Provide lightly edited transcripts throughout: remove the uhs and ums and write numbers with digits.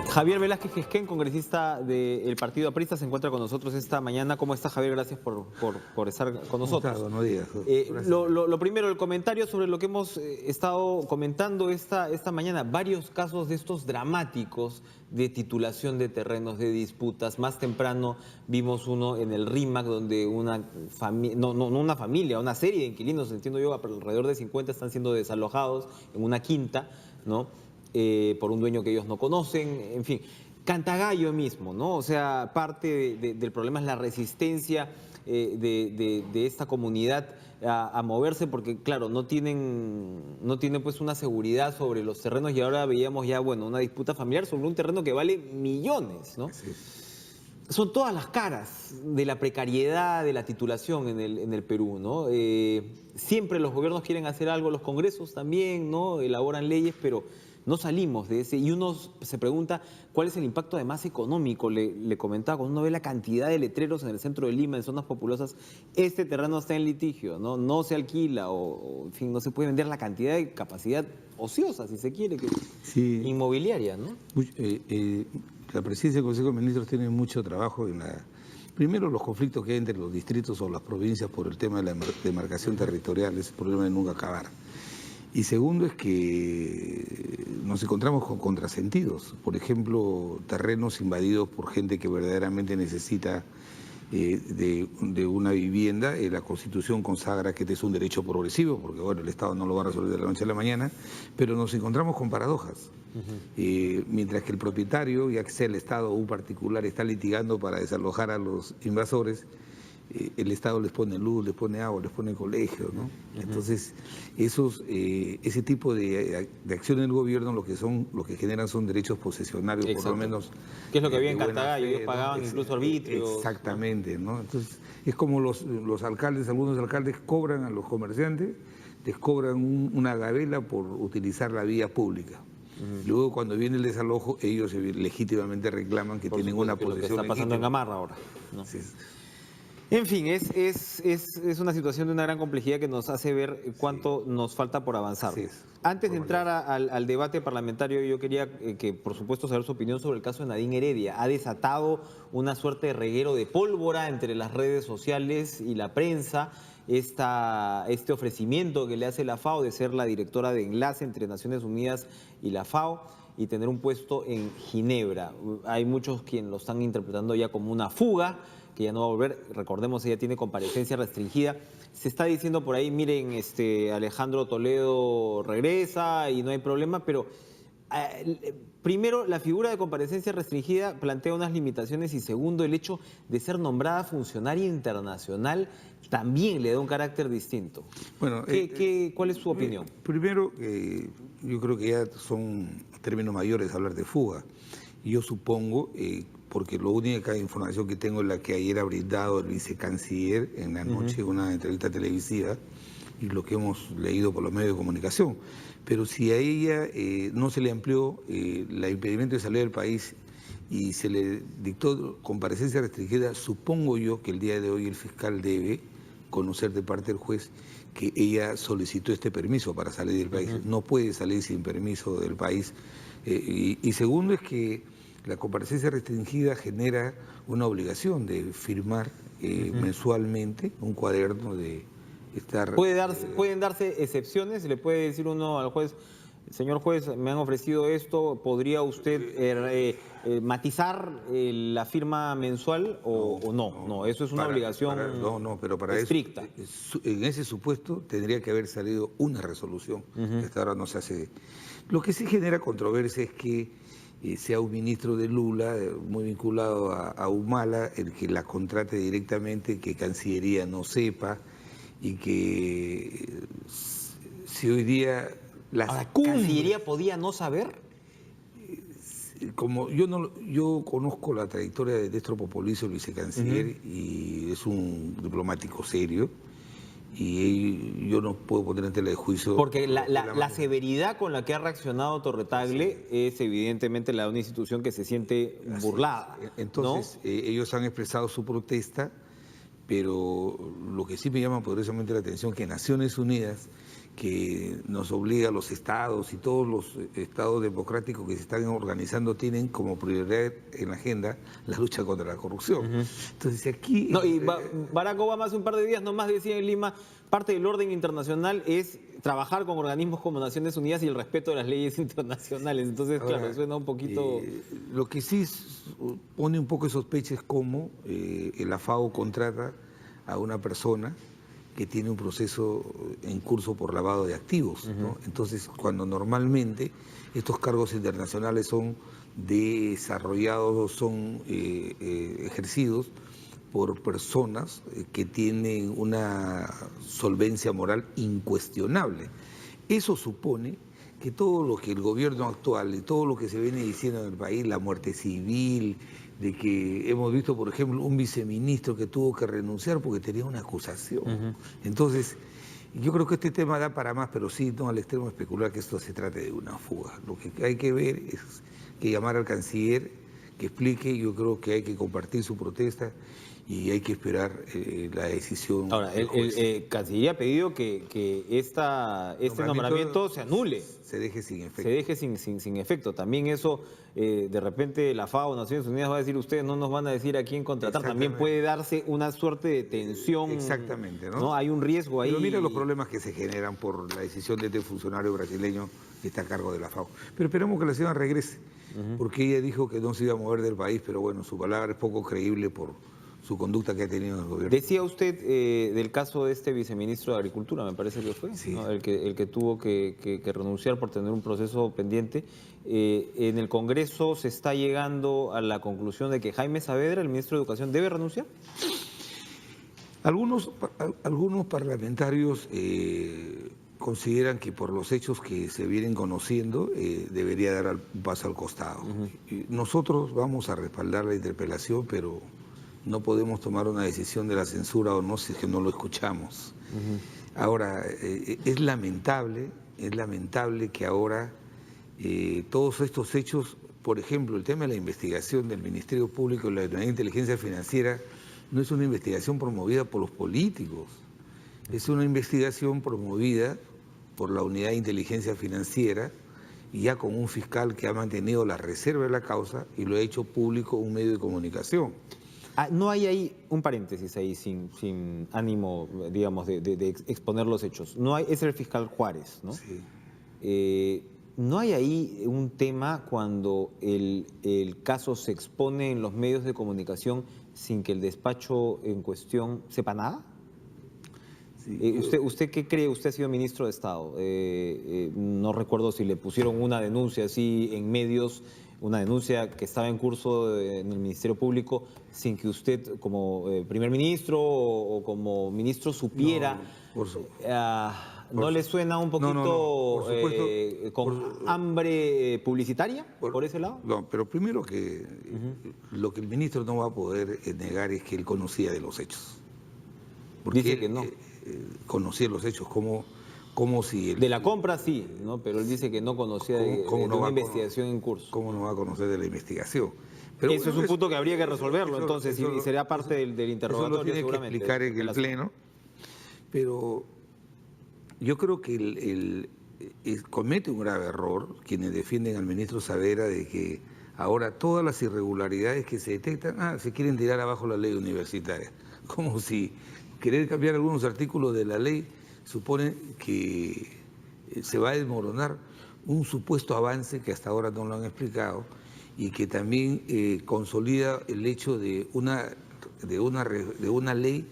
Javier Velázquez Gesquén, congresista del Partido Aprista, se encuentra con nosotros esta mañana. ¿Cómo está, Javier? Gracias por estar con nosotros. Buenos días. Lo primero, el comentario sobre lo que hemos estado comentando esta mañana. Varios casos de estos dramáticos de titulación de terrenos, de disputas. Más temprano vimos uno en el RIMAC, donde una serie de inquilinos, entiendo yo, alrededor de 50 están siendo desalojados en una quinta, ¿no? Por un dueño que ellos no conocen, en fin. Cantagallo mismo, ¿no? O sea, parte del problema es la resistencia de esta comunidad a moverse, porque claro, no tienen pues una seguridad sobre los terrenos, y ahora veíamos ya, bueno, una disputa familiar sobre un terreno que vale millones, ¿no? Sí. Son todas las caras de la precariedad de la titulación en el Perú, ¿no? Siempre los gobiernos quieren hacer algo, los congresos también, ¿no? Elaboran leyes, pero no salimos de ese. Y uno se pregunta cuál es el impacto además económico. Le comentaba, cuando uno ve la cantidad de letreros en el centro de Lima, en zonas populosas, este terreno está en litigio, ¿no? No se alquila o en fin, no se puede vender, la cantidad de capacidad ociosa, si se quiere, Sí. inmobiliaria, ¿no? La presidencia del Consejo de Ministros tiene mucho trabajo en primero, los conflictos que hay entre los distritos o las provincias por el tema de la demarcación territorial, ese problema de nunca acabar. Y segundo es que nos encontramos con contrasentidos. Por ejemplo, terrenos invadidos por gente que verdaderamente necesita de una vivienda. La Constitución consagra que este es un derecho progresivo, porque bueno, el Estado no lo va a resolver de la noche a la mañana, pero nos encontramos con paradojas. Mientras que el propietario, ya que sea el Estado o un particular, está litigando para desalojar a los invasores, el Estado les pone luz, les pone agua, les pone colegio, ¿no? Entonces, ese tipo de acciones del gobierno lo que generan son derechos posesionarios. Exacto. Por lo menos. ¿Qué es lo que había en buena Cantagallo? fe, Ellos pagaban, ¿no? Incluso arbitrio. Exactamente, ¿no? Entonces, es como los alcaldes, algunos alcaldes cobran a los comerciantes, les cobran una gabela por utilizar la vía pública. Luego, cuando viene el desalojo, ellos legítimamente reclaman que tienen una posesión. Lo que está pasando en Gamarra ahora, ¿no? Sí. En fin, es una situación de una gran complejidad que nos hace ver cuánto nos falta por avanzar. Sí, Antes de entrar al debate parlamentario, yo quería que, por supuesto, saber su opinión sobre el caso de Nadine Heredia. Ha desatado una suerte de reguero de pólvora entre las redes sociales y la prensa, este ofrecimiento que le hace la FAO de ser la directora de enlace entre Naciones Unidas y la FAO y tener un puesto en Ginebra. Hay muchos quienes lo están interpretando ya como una fuga, que ya no va a volver. Recordemos, ella tiene comparecencia restringida. Se está diciendo por ahí, miren, Alejandro Toledo regresa y no hay problema, pero primero, la figura de comparecencia restringida plantea unas limitaciones, y segundo, el hecho de ser nombrada funcionaria internacional también le da un carácter distinto. Bueno, ¿cuál es su opinión? Primero, yo creo que ya son términos mayores hablar de fuga. Yo supongo, porque la única información que tengo es la que ayer ha brindado el vicecanciller en la noche, una entrevista televisiva, y lo que hemos leído por los medios de comunicación. Pero si a ella no se le amplió el impedimento de salir del país y se le dictó comparecencia restringida, supongo yo que el día de hoy el fiscal debe conocer de parte del juez que ella solicitó este permiso para salir del país. No puede salir sin permiso del país. Y segundo es que la comparecencia restringida genera una obligación de firmar mensualmente un cuaderno de estar... ¿Pueden darse excepciones? ¿Le puede decir uno al juez, señor juez, me han ofrecido esto, ¿podría usted matizar la firma mensual o no? No, eso es una obligación pero para estricta. Eso, en ese supuesto tendría que haber salido una resolución, que hasta ahora no se hace. Lo que sí genera controversia es que sea un ministro de Lula, muy vinculado a Humala, el que la contrate directamente, que Cancillería no sepa, y que si hoy día... ¿Cancillería podía no saber? Como yo conozco la trayectoria de Néstor Popolizo, el vicecanciller, y es un diplomático serio, y yo no puedo poner en tela de juicio... Porque la severidad con la que ha reaccionado Torre-Tagle es evidentemente la de una institución que se siente burlada. Entonces, ¿no? Ellos han expresado su protesta, pero lo que sí me llama poderosamente la atención es que Naciones Unidas, que nos obliga a los estados y todos los estados democráticos que se están organizando tienen como prioridad en la agenda la lucha contra la corrupción. Entonces aquí... No, y Barack Obama hace un par de días nomás decía en Lima, parte del orden internacional es trabajar con organismos como Naciones Unidas y el respeto de las leyes internacionales. Entonces, ahora, claro, suena un poquito... lo que sí pone un poco de sospecha es cómo la FAO contrata a una persona que tiene un proceso en curso por lavado de activos, ¿no? Entonces, cuando normalmente estos cargos internacionales son desarrollados o son ejercidos por personas que tienen una solvencia moral incuestionable. Eso supone que todo lo que el gobierno actual y todo lo que se viene diciendo en el país, la muerte civil, de que hemos visto, por ejemplo, un viceministro que tuvo que renunciar porque tenía una acusación. Entonces, yo creo que este tema da para más, pero sí, no al extremo de especular que esto se trate de una fuga. Lo que hay que ver es que llamar al canciller, que explique, yo creo que hay que compartir su protesta y hay que esperar la decisión. Ahora, el canciller ha pedido que este nombramiento se anule. Se deje sin efecto. Se deje sin efecto. También eso, de repente la FAO, Naciones Unidas va a decir, ustedes no nos van a decir a quién contratar. También puede darse una suerte de tensión. Exactamente, ¿no? ¿No? Hay un riesgo ahí. Pero mira los problemas que se generan por la decisión de este funcionario brasileño que está a cargo de la FAO. Pero esperemos que la señora regrese, porque ella dijo que no se iba a mover del país, pero bueno, su palabra es poco creíble por su conducta que ha tenido en el gobierno. Decía usted del caso de este viceministro de Agricultura, me parece que fue, sí. ¿no? el que tuvo que renunciar por tener un proceso pendiente. En el Congreso se está llegando a la conclusión de que Jaime Saavedra, el ministro de Educación, debe renunciar. Algunos parlamentarios consideran que por los hechos que se vienen conociendo debería dar un paso al costado. Nosotros vamos a respaldar la interpelación, pero no podemos tomar una decisión de la censura o no si es que no lo escuchamos. Ahora, es lamentable que ahora todos estos hechos, por ejemplo, el tema de la investigación del Ministerio Público y la Unidad de Inteligencia Financiera, no es una investigación promovida por los políticos, es una investigación promovida por la Unidad de Inteligencia Financiera y ya con un fiscal que ha mantenido la reserva de la causa y lo ha hecho público un medio de comunicación. No hay ahí, un paréntesis ahí, sin ánimo, digamos, de exponer los hechos. No hay, es el fiscal Juárez, ¿no? Sí. ¿No hay ahí un tema cuando el caso se expone en los medios de comunicación sin que el despacho en cuestión sepa nada? Sí, ¿Usted qué cree? Usted ha sido ministro de Estado. No recuerdo si le pusieron una denuncia así en medios, una denuncia que estaba en curso en el Ministerio Público sin que usted como primer ministro o como ministro supiera. ¿No le suena un poquito con hambre publicitaria por ese lado? No, pero primero que lo que el ministro no va a poder negar es que él conocía de los hechos. Porque dice que no. Conocía los hechos, como si... De la compra sí, ¿no? Pero él dice que no conocía de una investigación en curso. ¿Cómo no va a conocer de la investigación? Pero eso es un punto que habría que resolverlo, entonces, y será parte del interrogatorio, eso lo tiene seguramente. Que explicar en el Pleno, pero yo creo que comete un grave error quienes defienden al ministro Saavedra de que ahora todas las irregularidades que se detectan, se quieren tirar abajo la ley universitaria, como si querer cambiar algunos artículos de la ley supone que se va a desmoronar un supuesto avance que hasta ahora no lo han explicado y que también consolida el hecho de una ley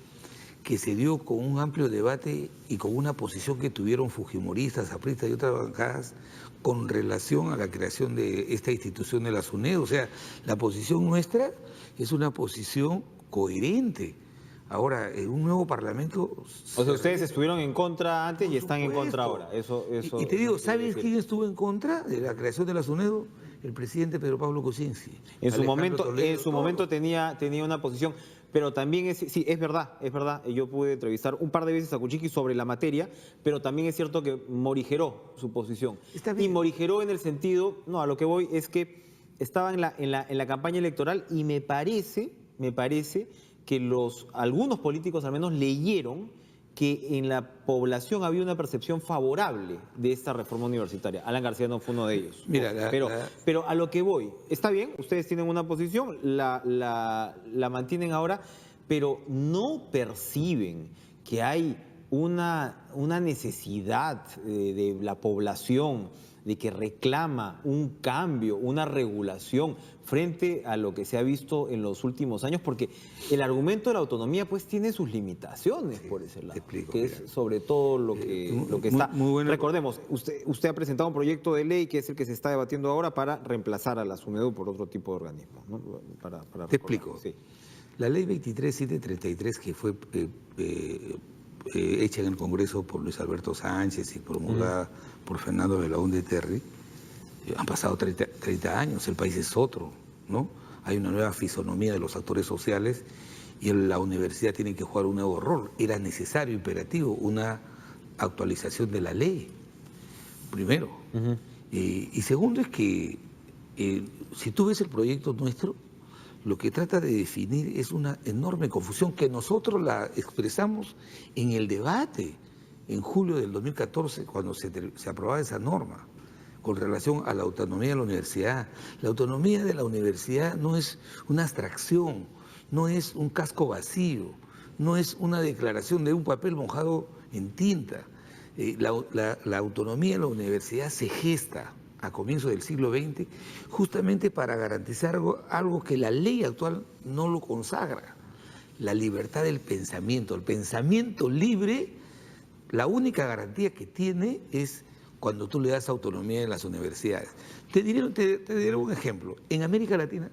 que se dio con un amplio debate y con una posición que tuvieron fujimoristas, apristas y otras bancadas con relación a la creación de esta institución de la SUNED. O sea, la posición nuestra es una posición coherente. Ahora, en un nuevo parlamento... O sea, ustedes estuvieron en contra antes y están en contra ahora. Y te digo, ¿sabes quién estuvo en contra de la creación de la SUNED? El presidente Pedro Pablo Kuczynski. En su momento tenía una posición, pero también sí, es verdad. Yo pude entrevistar un par de veces a Kuczynski sobre la materia, pero también es cierto que morigeró su posición. Y morigeró en el sentido, a lo que voy es que estaba en la campaña electoral y me parece que algunos políticos al menos leyeron que en la población había una percepción favorable de esta reforma universitaria. Alan García no fue uno de ellos. Mira, pero a lo que voy, está bien, ustedes tienen una posición, la mantienen ahora, pero no perciben que hay una necesidad de la población de que reclama un cambio, una regulación frente a lo que se ha visto en los últimos años, porque el argumento de la autonomía pues tiene sus limitaciones por ese lado, explico, que mira. es sobre todo lo que está. Muy bueno. Recordemos, usted ha presentado un proyecto de ley que es el que se está debatiendo ahora para reemplazar a la SUNEDU por otro tipo de organismo, ¿no? Te explico. Sí. La ley 23733 que fue hecha en el Congreso por Luis Alberto Sánchez y promulgada por Fernando Belaúnde Terry, han pasado 30 años, el país es otro, ¿no? Hay una nueva fisonomía de los actores sociales y la universidad tiene que jugar un nuevo rol. Era necesario, imperativo, una actualización de la ley, primero. Y segundo es que si tú ves el proyecto nuestro, lo que trata de definir es una enorme confusión que nosotros la expresamos en el debate en julio del 2014, cuando se aprobaba esa norma con relación a la autonomía de la universidad. La autonomía de la universidad no es una abstracción, no es un casco vacío, no es una declaración de un papel mojado en tinta. La autonomía de la universidad se gesta a comienzos del siglo XX, justamente para garantizar algo que la ley actual no lo consagra, la libertad del pensamiento. El pensamiento libre, la única garantía que tiene es cuando tú le das autonomía en las universidades. Te diré un ejemplo. En América Latina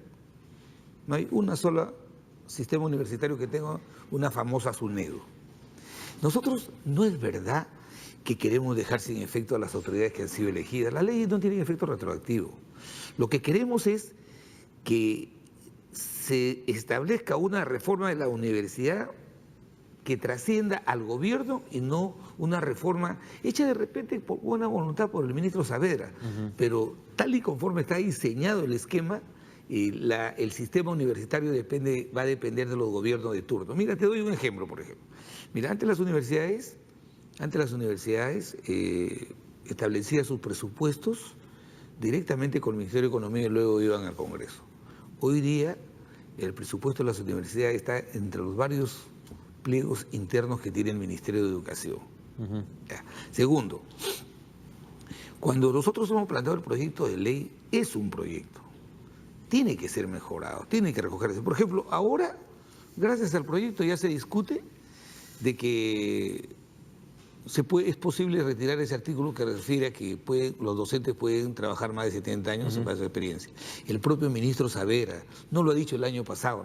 no hay una sola sistema universitario que tenga una famosa SUNEDU. Nosotros no es verdad que queremos dejar sin efecto a las autoridades que han sido elegidas. Las leyes no tienen efecto retroactivo. Lo que queremos es que se establezca una reforma de la universidad que trascienda al gobierno y no una reforma hecha de repente por buena voluntad por el ministro Saavedra. Pero tal y conforme está diseñado el esquema, el sistema universitario va a depender de los gobiernos de turno. Mira, te doy un ejemplo, por ejemplo. Mira, antes las universidades establecían sus presupuestos directamente con el Ministerio de Economía y luego iban al Congreso. Hoy día el presupuesto de las universidades está entre los varios pliegos internos que tiene el Ministerio de Educación. Segundo, cuando nosotros hemos planteado el proyecto de ley, es un proyecto. Tiene que ser mejorado, tiene que recogerse. Por ejemplo, ahora, gracias al proyecto ya se discute de que es posible retirar ese artículo que refiere a que los docentes pueden trabajar más de 70 años para su experiencia. El propio ministro Saavedra no lo ha dicho el año pasado,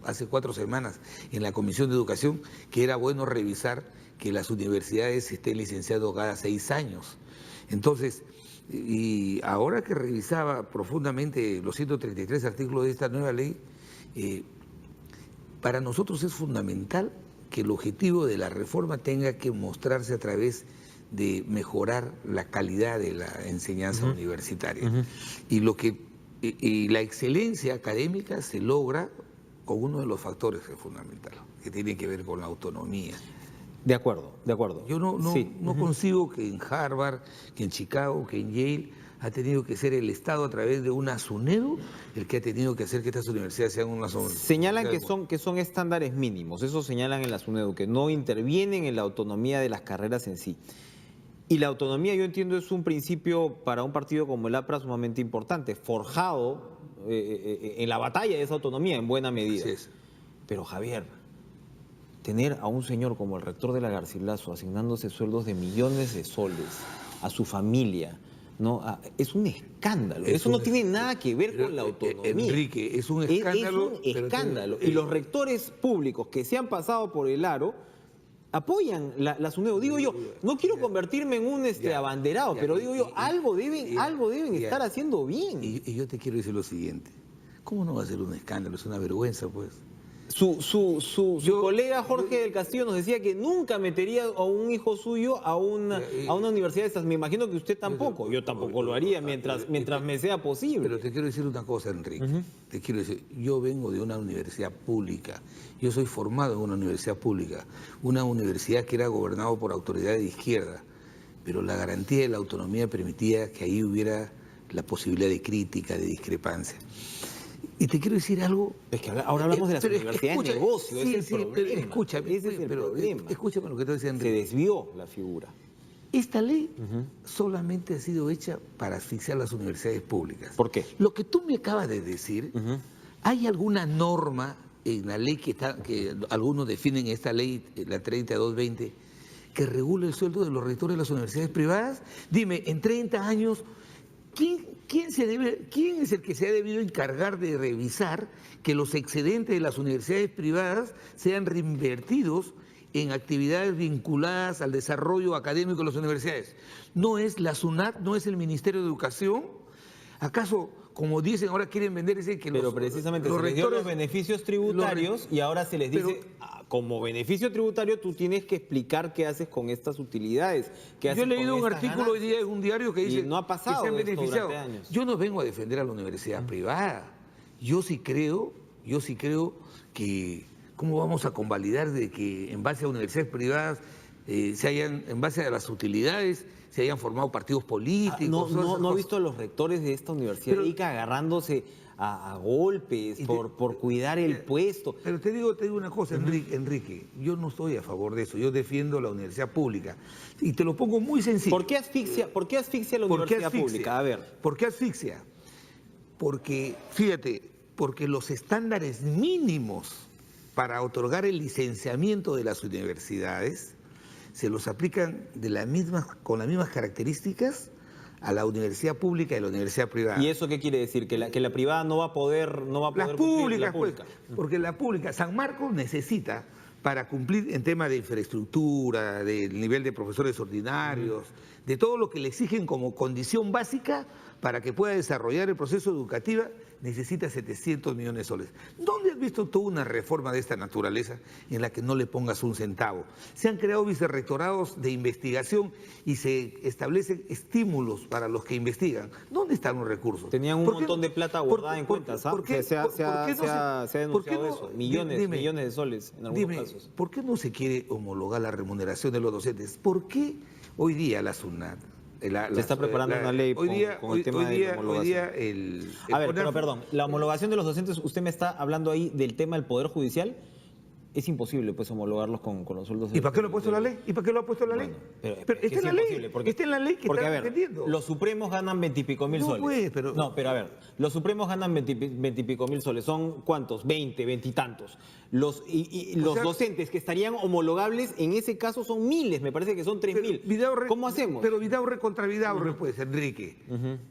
hace 4 semanas en la Comisión de Educación, que era bueno revisar que las universidades estén licenciadas cada 6 años. Entonces, y ahora que revisaba profundamente los 133 artículos de esta nueva ley, para nosotros es fundamental que el objetivo de la reforma tenga que mostrarse a través de mejorar la calidad de la enseñanza universitaria. Y la excelencia académica se logra con uno de los factores que es fundamental, que tiene que ver con la autonomía. De acuerdo. Yo no concibo que en Harvard, que en Chicago, que en Yale ha tenido que ser el Estado a través de una SUNEDU el que ha tenido que hacer que estas universidades sean una SUNEDU. Señalan que son estándares mínimos, eso señalan en la SUNEDU, que no intervienen en la autonomía de las carreras en sí. Y la autonomía, yo entiendo, es un principio para un partido como el APRA sumamente importante, forjado en la batalla de esa autonomía en buena medida. Así es. Pero Javier, tener a un señor como el rector de la Garcilaso asignándose sueldos de millones de soles a su familia, ¿no? Es un escándalo. Eso no tiene nada que ver con la autonomía. Enrique, es un escándalo. Es un escándalo. Y los rectores públicos que se han pasado por el aro apoyan la SUNEDU. Digo yo, no quiero convertirme en un abanderado, pero digo yo, algo deben estar haciendo bien. Y yo te quiero decir lo siguiente. ¿Cómo no va a ser un escándalo? Es una vergüenza, pues. Su colega Jorge del Castillo nos decía que nunca metería a un hijo suyo a una universidad de estas. Me imagino que usted tampoco. Yo tampoco lo haría mientras me sea posible. Pero te quiero decir una cosa, Enrique. Te quiero decir, yo vengo de una universidad pública. Yo soy formado en una universidad pública. Una universidad que era gobernada por autoridades de izquierda. Pero la garantía de la autonomía permitía que ahí hubiera la posibilidad de crítica, de discrepancia. Y te quiero decir algo. Es que ahora hablamos de las universidades de negocio, sí, es el problema. Escúchame, ese es el problema. Escúchame lo que te decía, Se Enrique. desvió la figura. Esta ley solamente ha sido hecha para asfixiar las universidades públicas. ¿Por qué? Lo que tú me acabas de decir, ¿hay alguna norma en la ley que algunos definen esta ley, la 3220, que regule el sueldo de los rectores de las universidades privadas? Dime, en 30 años, ¿quién es el que se ha debido encargar de revisar que los excedentes de las universidades privadas sean reinvertidos en actividades vinculadas al desarrollo académico de las universidades? ¿No es la SUNAT, no es el Ministerio de Educación? ¿Acaso, como dicen, ahora quieren vender ese que Pero precisamente se les dio los beneficios tributarios y ahora se les dice, como beneficio tributario tú tienes que explicar qué haces con estas utilidades. Yo he leído un artículo hoy día en un diario que dice no ha pasado que se han esto beneficiado. durante años. Yo no vengo a defender a la universidad privada. Yo sí creo que ¿cómo vamos a convalidar de que en base a universidades privadas en base a las utilidades, se hayan formado partidos políticos? ¿No ha visto a los rectores de esta universidad agarrándose a golpes por cuidar el puesto? Pero te digo una cosa, Enrique, yo no estoy a favor de eso, yo defiendo la universidad pública. Y te lo pongo muy sencillo. ¿Por qué asfixia la universidad pública? A ver. ¿Por qué asfixia? Porque, fíjate, porque los estándares mínimos para otorgar el licenciamiento de las universidades se los aplican con las mismas características a la universidad pública y a la universidad privada. ¿Y eso qué quiere decir? ¿Que la privada no va a poder las públicas, pues, porque la pública, San Marcos necesita, para cumplir en tema de infraestructura, del nivel de profesores ordinarios, de todo lo que le exigen como condición básica para que pueda desarrollar el proceso educativo, necesita 700 millones de soles. ¿Dónde has visto tú una reforma de esta naturaleza en la que no le pongas un centavo? Se han creado vicerrectorados de investigación y se establecen estímulos para los que investigan. ¿Dónde están los recursos? Tenían un montón de plata guardada en cuentas, ¿ah? Se ha denunciado eso, millones de soles en algunos casos. ¿Por qué no se quiere homologar la remuneración de los docentes? ¿Por qué hoy día la SUNAT? Se está preparando una ley con el tema de la homologación. A ver, pero perdón, la homologación de los docentes, usted me está hablando ahí del tema del Poder Judicial. Es imposible, pues, homologarlos con los sueldos. ¿Y para qué lo ha puesto la ley? Pero está en la ley. Está en la ley que está defendiendo. Los supremos ganan 20 y pico mil soles. Pues, pero... No, pero a ver, los supremos ganan 20 y pico mil soles. ¿Son cuántos? 20 y tantos. Los docentes que estarían homologables, en ese caso son miles, me parece que son 3.000. ¿Cómo hacemos? Pero Vidaurre contra Vidaurre, pues, Enrique.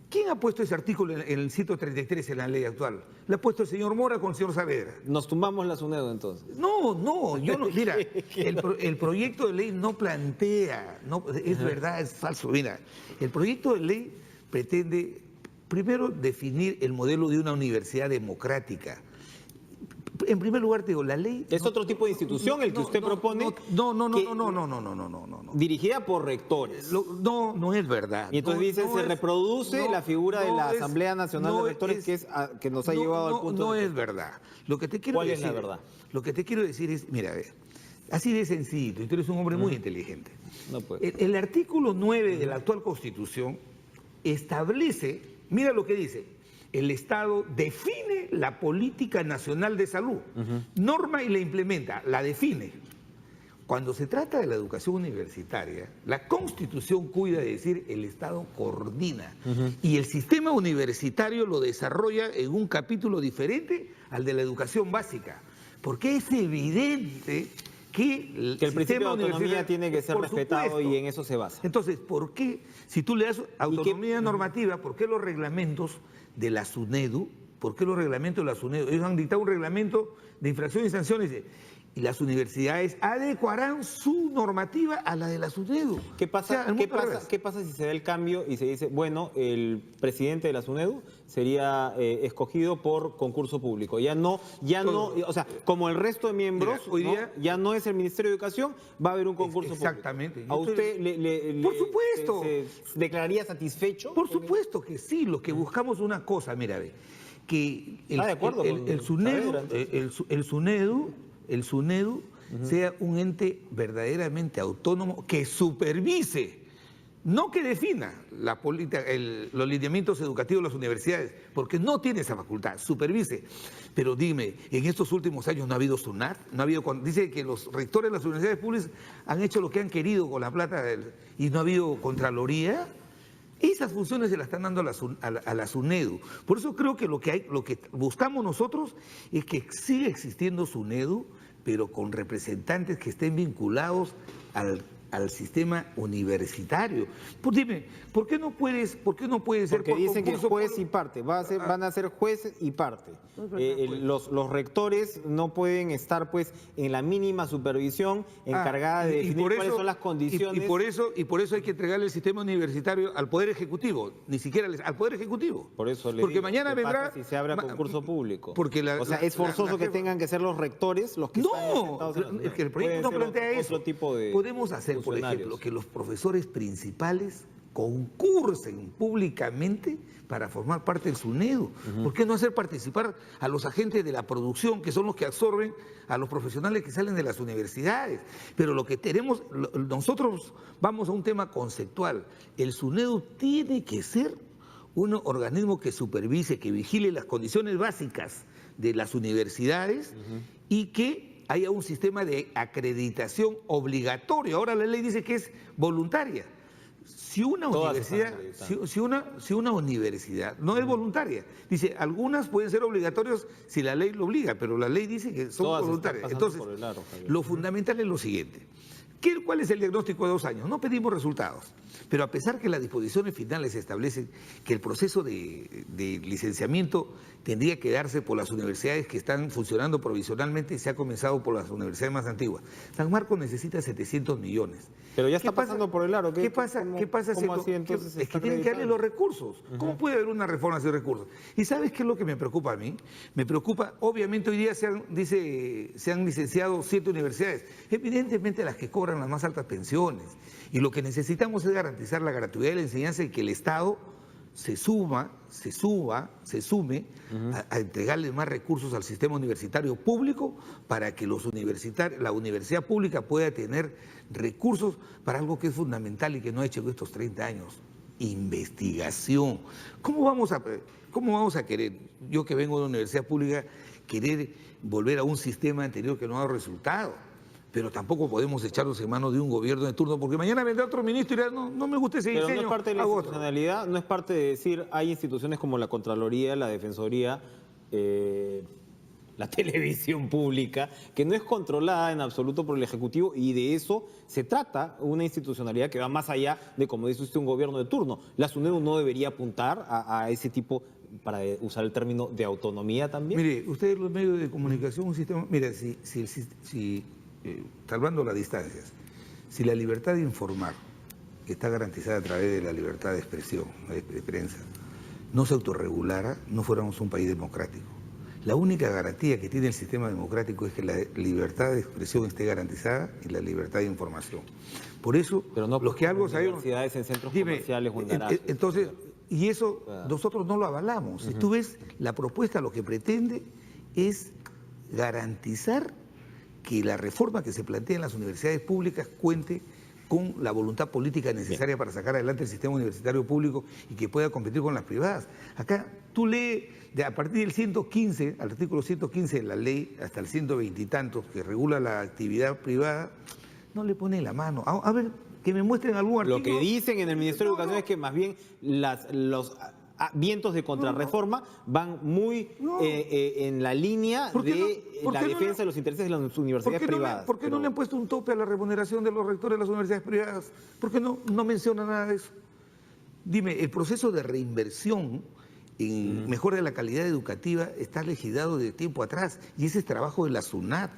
¿Quién ha puesto ese artículo en el 133 en la ley actual? ¿Le ha puesto el señor Mora con el señor Saavedra? Nos tumbamos la SUNEDO entonces. No, yo no. Mira, el proyecto de ley no plantea, es verdad, es falso. Mira, el proyecto de ley pretende, primero, definir el modelo de una universidad democrática. En primer lugar, te digo, la ley... ¿Es otro tipo de institución el que usted propone? No. Dirigida por rectores. No es verdad. Y entonces dice, se reproduce la figura de la Asamblea Nacional de Rectores, que nos ha llevado al punto... No es verdad. Lo que te quiero ¿Cuál decir, es la verdad? Lo que te quiero decir es, mira, a ver, así de sencillo, y tú eres un hombre muy inteligente. No puede. El artículo 9 de la actual Constitución establece, mira lo que dice, el Estado define la política nacional de salud, norma y la implementa, la define. Cuando se trata de la educación universitaria, la Constitución cuida de decir el Estado coordina y el sistema universitario lo desarrolla en un capítulo diferente al de la educación básica, porque es evidente que el principio de autonomía tiene que ser respetado y en eso se basa. Entonces, ¿por qué, si tú le das autonomía normativa, por qué los reglamentos de la SUNEDU, ellos han dictado un reglamento de infracciones y sanciones y las universidades adecuarán su normativa a la de la SUNEDU. ¿Qué pasa, O sea, ¿qué pasa si se da el cambio y se dice, bueno, el presidente de la SUNEDU sería escogido por concurso público? Ya no, o sea, como el resto de miembros, Mira, hoy día, ya no es el Ministerio de Educación, va a haber un concurso exactamente. público. ¿A usted Por supuesto. se declararía satisfecho? Por supuesto que sí, lo que buscamos una cosa, mira, ve, que ¿Está de acuerdo con el SUNEDU, Saavedra, el SUNEDU sea un ente verdaderamente autónomo que supervise, no que defina la política, los lineamientos educativos de las universidades, porque no tiene esa facultad, supervise. Pero dime, en estos últimos años no ha habido SUNAT, no ha habido, dice que los rectores de las universidades públicas han hecho lo que han querido con la plata y no ha habido Contraloría. Esas funciones se las están dando a la SUNEDU. Por eso creo que lo que buscamos nosotros es que siga existiendo SUNEDU, pero con representantes que estén vinculados al sistema universitario. Pues dime, ¿por qué no puede ser porque por dicen que concurso? juez y parte, van a ser jueces y parte. Los rectores no pueden estar pues en la mínima supervisión encargada de definir cuáles son las condiciones. Y por eso hay que entregarle el sistema universitario al Poder Ejecutivo, ni siquiera al Poder Ejecutivo. Por eso porque mañana ¿qué vendrá pasa si se abre concurso público? Porque o sea, es forzoso que tengan que ser los rectores los que están sentados en es que el proyecto no plantea eso. Tipo de podemos hacer, por ejemplo, que los profesores principales concursen públicamente para formar parte del SUNEDU. ¿Por qué no hacer participar a los agentes de la producción, que son los que absorben a los profesionales que salen de las universidades? Pero lo que tenemos, nosotros vamos a un tema conceptual. El SUNEDU tiene que ser un organismo que supervise, que vigile las condiciones básicas de las universidades y que haya un sistema de acreditación obligatorio. Ahora la ley dice que es voluntaria. Si una universidad no es voluntaria, dice, algunas pueden ser obligatorias si la ley lo obliga, pero la ley dice que son voluntarias. Entonces, lo fundamental es lo siguiente. ¿Cuál es el diagnóstico de 2 años? No pedimos resultados, pero a pesar que las disposiciones finales establecen que el proceso de licenciamiento tendría que darse por las universidades que están funcionando provisionalmente y se ha comenzado por las universidades más antiguas. San Marcos necesita 700 millones. Pero ya está pasando por el aro. ¿Qué pasa si entonces es que tienen que darle los recursos? ¿Cómo puede haber una reforma sin recursos? ¿Y sabes qué es lo que me preocupa a mí? Me preocupa, obviamente hoy día se han licenciado 7 universidades, evidentemente las que cobran las más altas pensiones. Y lo que necesitamos es garantizar la gratuidad de la enseñanza y que el Estado se sume a entregarle más recursos al sistema universitario público para que la universidad pública pueda tener recursos para algo que es fundamental y que no ha hecho en estos 30 años: investigación. ¿Cómo vamos a querer, yo que vengo de una universidad pública, querer volver a un sistema anterior que no ha dado resultado? Pero tampoco podemos echarnos en manos de un gobierno de turno, porque mañana vendrá otro ministro y dirá, no me gusta ese diseño. Pero no es parte de la institucionalidad, no es parte de decir, hay instituciones como la Contraloría, la Defensoría, la televisión pública, que no es controlada en absoluto por el Ejecutivo, y de eso se trata, una institucionalidad que va más allá de, como dice usted, un gobierno de turno. La SUNEDU no debería apuntar a ese tipo, para usar el término, de autonomía también. Mire, ustedes los medios de comunicación, un sistema, mire, salvando las distancias, si la libertad de informar está garantizada a través de la libertad de expresión, de prensa, no se autorregulara, no fuéramos un país democrático. La única garantía que tiene el sistema democrático es que la libertad de expresión esté garantizada y la libertad de información. Por eso, pero no los que algo sabemos... universidades en centros comerciales o en garajes. Entonces, y eso nosotros no lo avalamos. Si tú ves, la propuesta lo que pretende es garantizar que la reforma que se plantea en las universidades públicas cuente con la voluntad política necesaria para sacar adelante el sistema universitario público y que pueda competir con las privadas. Acá tú lees, a partir del 115, al artículo 115 de la ley, hasta el 120 y tantos, que regula la actividad privada, no le pone la mano. A ver, que me muestren algún artículo. Lo que dicen en el Ministerio de Educación es que más bien los vientos de contrarreforma van muy en la línea de la defensa de los intereses de las universidades privadas. ¿Por qué no le han puesto un tope a la remuneración de los rectores de las universidades privadas? ¿Por qué no menciona nada de eso? Dime, el proceso de reinversión en mejora de la calidad educativa está legislado de tiempo atrás, y ese es trabajo de la SUNAT.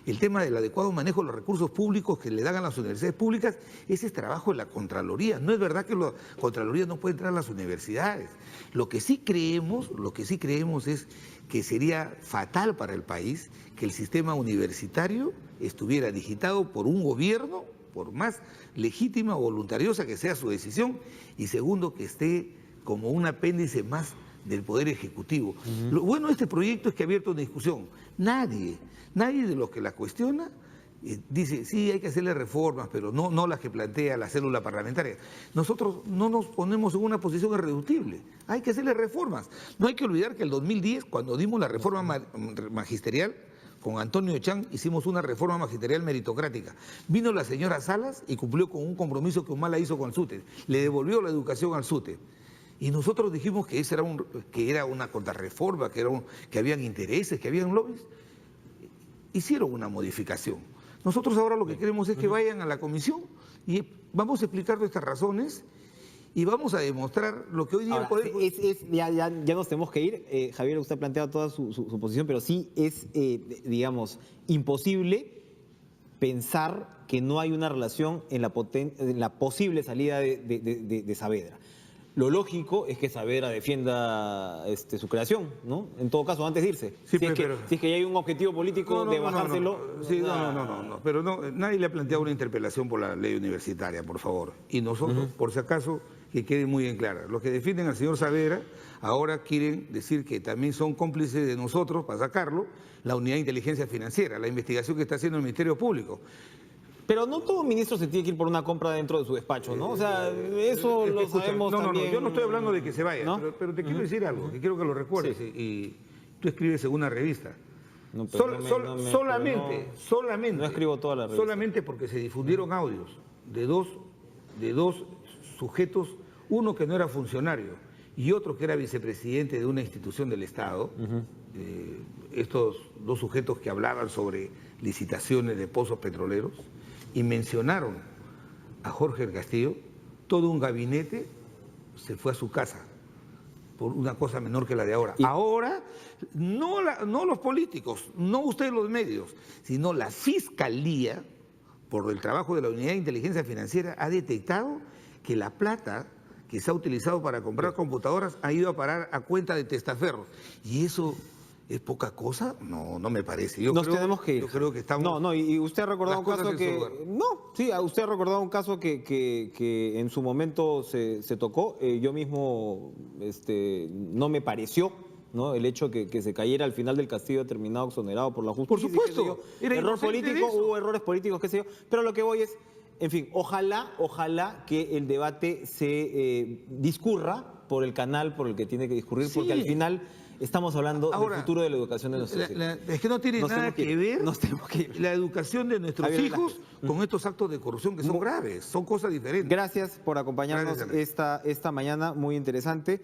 El tema del adecuado manejo de los recursos públicos que le dan a las universidades públicas, ese es trabajo de la Contraloría. No es verdad que la Contraloría no puede entrar a las universidades. Lo que sí creemos es que sería fatal para el país que el sistema universitario estuviera digitado por un gobierno, por más legítima o voluntariosa que sea su decisión, y segundo, que esté como un apéndice más del Poder Ejecutivo. Lo bueno de este proyecto es que ha abierto una discusión. Nadie de los que la cuestiona dice, sí, hay que hacerle reformas, pero no las que plantea la célula parlamentaria. Nosotros no nos ponemos en una posición irreductible, hay que hacerle reformas. No hay que olvidar que el 2010, cuando dimos la reforma magisterial, con Antonio Chang hicimos una reforma magisterial meritocrática. Vino la señora Salas y cumplió con un compromiso que Humala hizo con el SUTE. Le devolvió la educación al SUTE. Y nosotros dijimos que era una contrarreforma, que habían intereses, que habían lobbies. Hicieron una modificación. Nosotros ahora lo que queremos es que vayan a la comisión y vamos a explicar nuestras razones y vamos a demostrar lo que hoy día Ahora, el Poder... ya nos tenemos que ir. Javier, usted ha planteado toda su posición, pero sí es, digamos, imposible pensar que no hay una relación en la posible salida de Saavedra. Lo lógico es que Saavedra defienda su creación, ¿no? En todo caso, antes de irse. Sí, si es que ya hay un objetivo político de bajárselo. Pero nadie le ha planteado una interpelación por la ley universitaria, por favor. Y nosotros, por si acaso, que quede muy bien clara, los que defienden al señor Saavedra ahora quieren decir que también son cómplices de nosotros, para sacarlo, la Unidad de Inteligencia Financiera, la investigación que está haciendo el Ministerio Público. Pero no todo ministro se tiene que ir por una compra dentro de su despacho, ¿no? O sea, eso lo sabemos también. Yo no estoy hablando de que se vaya, ¿no? pero te quiero decir algo, que quiero que lo recuerdes. Sí. Y tú escribes en una revista. No, Solamente. No escribo toda la revista. Solamente porque se difundieron audios de dos sujetos, uno que no era funcionario y otro que era vicepresidente de una institución del Estado. Estos dos sujetos que hablaban sobre licitaciones de pozos petroleros y mencionaron a Jorge del Castillo, todo un gabinete se fue a su casa por una cosa menor que la de ahora. Ahora, no los políticos, no ustedes los medios, sino la Fiscalía, por el trabajo de la Unidad de Inteligencia Financiera, ha detectado que la plata que se ha utilizado para comprar computadoras ha ido a parar a cuenta de testaferros. Y eso... ¿es poca cosa? No me parece. Tenemos que ir. Yo creo que estamos... y usted ha recordado un caso que... usted ha recordado un caso que en su momento se tocó. Yo mismo no me pareció, ¿no? El hecho que se cayera al final del Castillo terminado exonerado por la justicia. Por supuesto. Error político, hubo errores políticos, qué sé yo. Pero lo que voy es, en fin, ojalá que el debate se discurra por el canal por el que tiene que discurrir, porque al final... Estamos hablando del futuro de la educación de nuestros hijos. Es que no tiene nada que ver la educación de nuestros hijos con estos actos de corrupción que son graves, son cosas diferentes. Gracias por acompañarnos esta mañana, muy interesante.